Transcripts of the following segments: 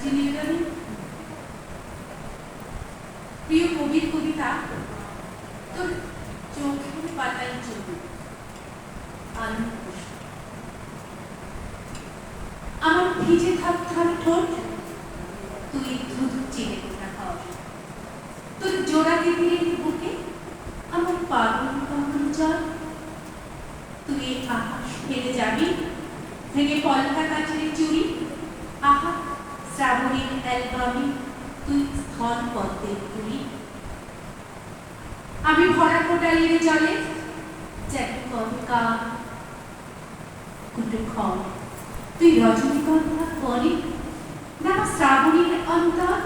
শাস্ত্রী নিবেদনে প্রিয় কবির কবিতা তোর চোখের পাতায় চোখ আমার ভিজে থাকতাম ঠোঁট তুই দুধ চিনে কোথা খাওয়া তোর জোড়া দিদির বুকে আমার পাগল পাগল জল তুই আকাশ ফেলে যাবি ভেঙে পলকা কাচের চুরি আহা শ্রাবণীর অ্যালবামে তুই স্থল পদ্মের পুরি আমি ভরা কোটালির জলে যেন কনকা কুটু খড় তুই রজনীগন্ধা বলি না শ্রাবণীর অন্তর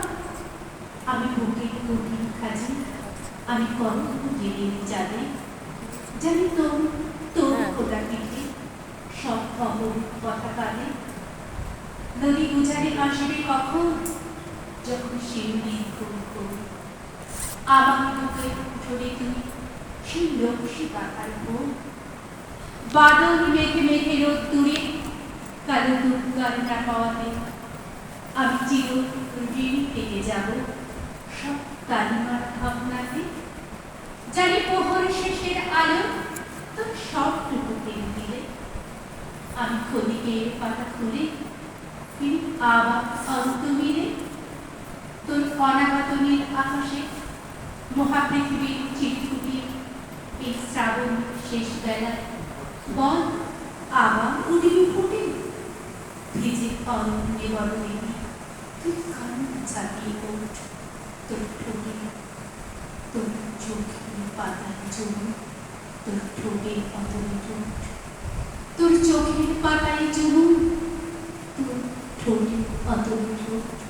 আমি বুকের গভীর খাজি আমি কনক গেলে যাবে জানি তোর তোর খোদা পিঠে সব খবর কথা কাঁদে নদী গুজারে আসবে কখন যখন শিউলি ঘুম আমার বুকের উঠোনে তুই সেই রক্ষী পাতার বোন বাদল মেঘে মেঘে রোদ দূরে কালো দুর্গার না পাওয়াতে আমি চির ঋণী থেকে যাব সব কালিমার ভাবনাতে জানি প্রহর শেষের আলো তোর সবটুকু তেল দিলে আমি খদিকের পাতা খুলে তিনি আবার অন্ত মিলে তোর অনাগতনীর আকাশে মহাপৃথিবীর চিরকুটি এই শ্রাবণ শেষ বেলায় বল আবার উঠবি ফুটে ভিজে অরণ্যে বদলে তুই কান চাপিয়ে ওঠ তোর ঠোঁটে তোর চোখের পাতায় চুমু তোর ঠোঁটে অতলে ঠোঁট তোর চোখের পাতায় চুমু তোর ঠোঁটে অতলে ঠোঁট